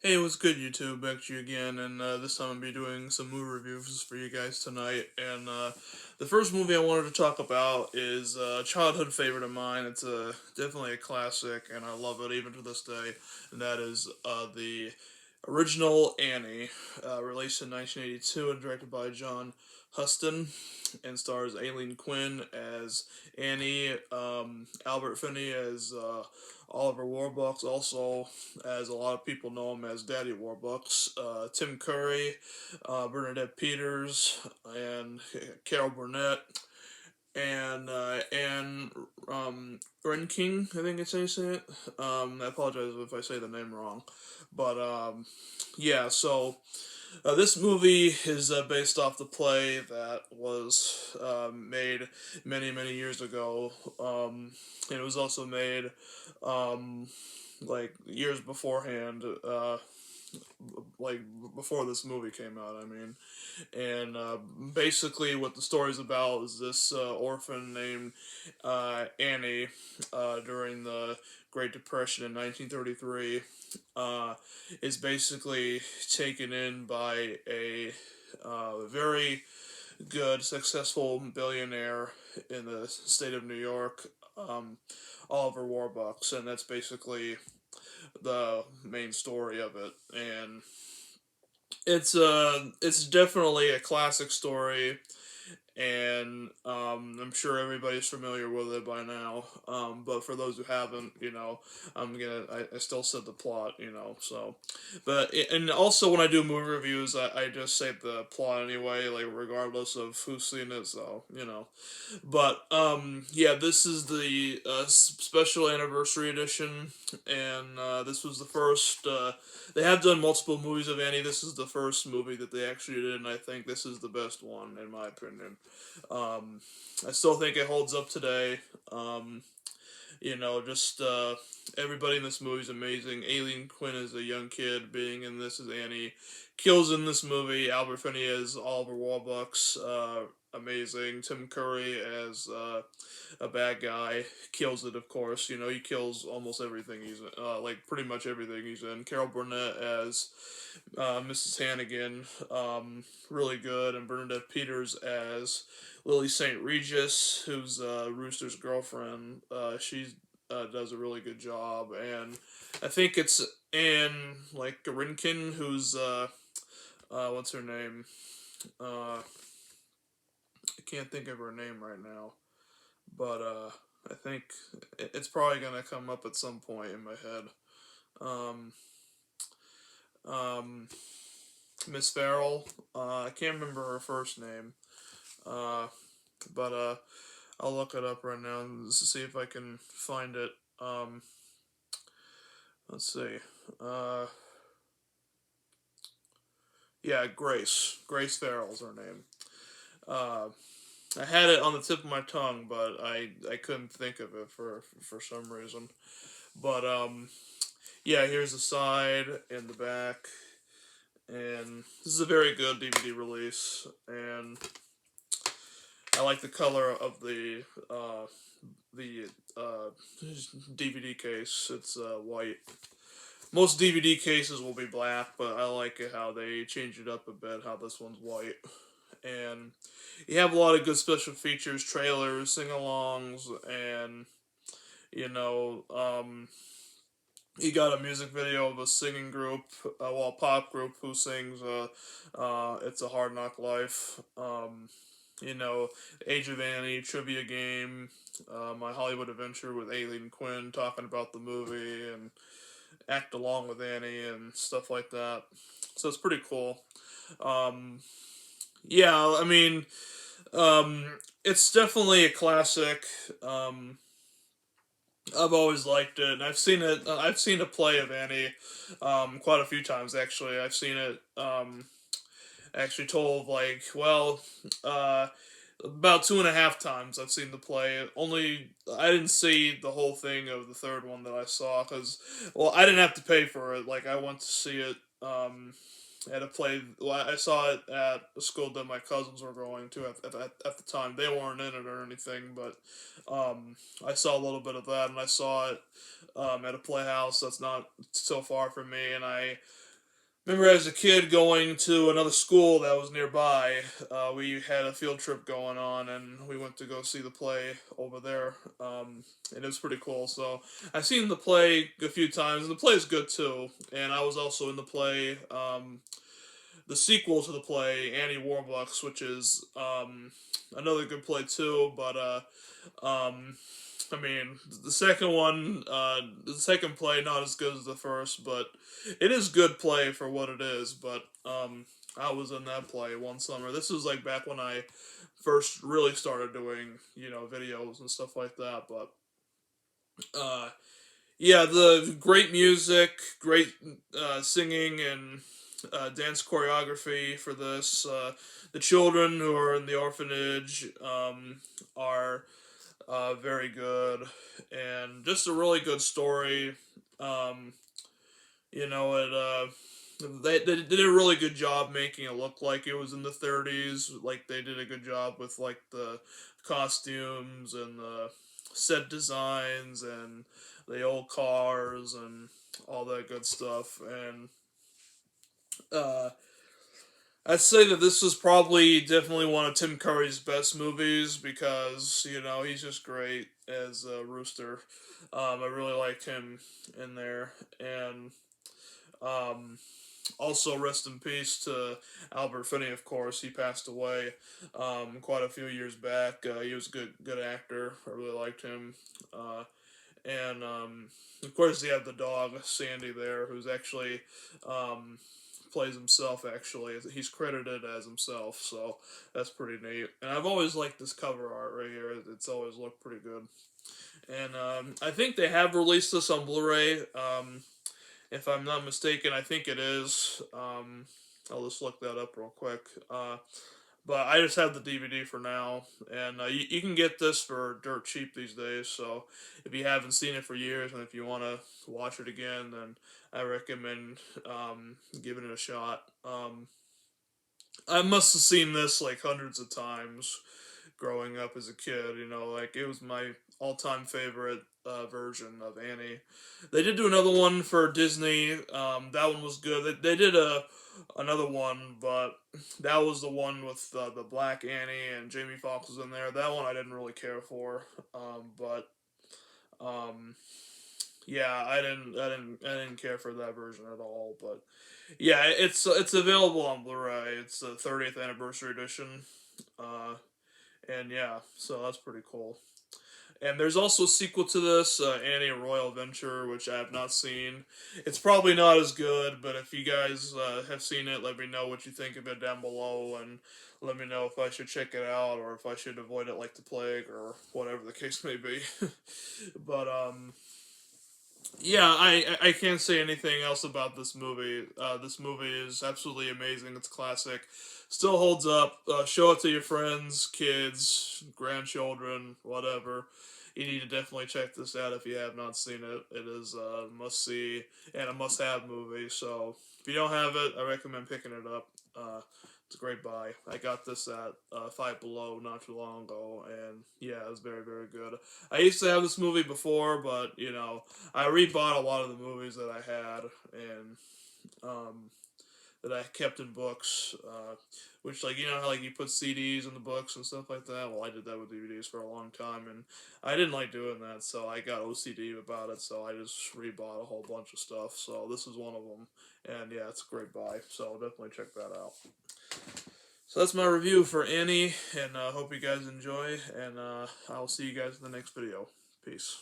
Hey, what's good, YouTube? Back to you again, and this time I'll be doing some movie reviews for you guys tonight. And the first movie I wanted to talk about is a childhood favorite of mine. It's definitely a classic, and I love it even to this day. And that is the original Annie, released in 1982 and directed by John Huston, and stars Aileen Quinn as Annie, Albert Finney as Oliver Warbucks, also as a lot of people know him as Daddy Warbucks, Tim Curry, Bernadette Peters, and Carol Burnett, and Anne Renking, I think it's how you say it. I apologize if I say the name wrong, but yeah. So this movie is based off the play that was made many years ago, and it was also made um, like years beforehand. Like before this movie came out, I mean, and basically what the story's about is this orphan named Annie during the Great Depression in 1933 uh, is basically taken in by a very good, successful billionaire in the state of New York, Oliver Warbucks, and that's basically the main story of it. And it's definitely a classic story, and I'm sure everybody's familiar with it by now. But for those who haven't, I still said the plot, So, and also when I do movie reviews, I just say the plot anyway, like regardless of who's seen it. So but yeah, this is the special anniversary edition, and this was the first. They have done multiple movies of Annie. This is the first movie that they actually did, and I think this is the best one in my opinion. Um, I still think it holds up today. Um, just everybody in this movie is amazing. Aileen Quinn is a young kid being in this as Annie. Kills in this movie. Albert Finney as Oliver Warbucks. Amazing. Tim Curry as a bad guy. Kills it, of course. He kills almost everything he's in, like pretty much everything he's in. Carol Burnett as Mrs. Hannigan, really good, and Bernadette Peters as Lily St. Regis, who's Rooster's girlfriend. She does a really good job, and I think it's Anne like Garinkin, who's what's her name? I can't think of her name right now, but I think it's probably gonna come up at some point in my head. Um, um, Miss Farrell. I can't remember her first name. Uh, but I'll look it up right now and see if I can find it. Let's see. Uh, yeah, Grace. Grace Farrell's her name. Uh, I had it on the tip of my tongue, but I couldn't think of it for some reason. But yeah, here's the side and the back, and this is a very good DVD release, and I like the color of the uh, DVD case. It's white. Most DVD cases will be black, but I like it how they change it up a bit. How this one's white, and you have a lot of good special features, trailers, sing-alongs, and you know, you got a music video of a singing group, well, a pop group who sings "It's a Hard Knock Life." Age of Annie trivia game, my Hollywood Adventure with Aileen Quinn talking about the movie and act along with Annie and stuff like that. So it's pretty cool. Um, yeah, I mean, it's definitely a classic. Um, I've always liked it, and I've seen it. I've seen a play of Annie, quite a few times actually. I've seen it actually told like about 2.5 times I've seen the play. Only I didn't see the whole thing of the third one that I saw because I didn't have to pay for it. Like I went to see it at a play. Well, I saw it at a school that my cousins were going to at the time. They weren't in it or anything, but I saw a little bit of that, and I saw it at a playhouse that's not so far from me, and I Remember as a kid going to another school that was nearby, we had a field trip going on and we went to go see the play over there. And it was pretty cool. So I've seen the play a few times, and the play is good too. And I was also in the play, the sequel to the play, Annie Warbucks, which is another good play too. But um, I mean, the second play, not as good as the first, but it is good play for what it is. But I was in that play one summer. This was like back when I first really started doing, videos and stuff like that. But uh, yeah, the great music, great singing and dance choreography for this. The children who are in the orphanage are very good, and just a really good story. Um, they did a really good job making it look like it was in the 30s. Like they did a good job with like the costumes and the set designs and the old cars and all that good stuff. And uh, I'd say that this was probably definitely one of Tim Curry's best movies because he's just great as Rooster. I really liked him in there, and um, also rest in peace to Albert Finney. Of course, he passed away quite a few years back. He was a good actor. I really liked him. And of course, you have the dog Sandy there, who's actually plays himself. Actually, he's credited as himself, so that's pretty neat. And I've always liked this cover art right here. It's always looked pretty good. And I think they have released this on Blu-ray. If I'm not mistaken, I think it is. I'll just look that up real quick. But I just have the DVD for now, and you can get this for dirt cheap these days. So if you haven't seen it for years, and if you want to watch it again, then I recommend giving it a shot. I must have seen this like hundreds of times growing up as a kid. Like it was my all-time favorite version of Annie. They did do another one for Disney. That one was good. They did another one, but that was the one with the Black Annie and Jamie Foxx was in there. That one I didn't really care for. But um, yeah, I didn't care for that version at all. But yeah, it's available on Blu-ray. It's the 30th anniversary edition. Uh, and yeah, so that's pretty cool. And there's also a sequel to this, Annie a Royal Adventure, which I have not seen. It's probably not as good, but if you guys have seen it, let me know what you think of it down below, and let me know if I should check it out or if I should avoid it like the plague or whatever the case may be. But yeah, I can't say anything else about this movie. This movie is absolutely amazing. It's classic. Still holds up. Show it to your friends, kids, grandchildren, whatever. You need to definitely check this out if you have not seen it. It is a must see and a must have movie. So if you don't have it, I recommend picking it up. It's a great buy. I got this at Five Below not too long ago, and yeah, it was very, very good. I used to have this movie before, but I rebought a lot of the movies that I had and um, that I kept in books. Which, like, how like you put CDs in the books and stuff like that. Well, I did that with DVDs for a long time, and I didn't like doing that, so I got OCD about it. So I just rebought a whole bunch of stuff. So this is one of them, and yeah, it's a great buy. So definitely check that out. So that's my review for Annie, and hope you guys enjoy, and I'll see you guys in the next video. Peace.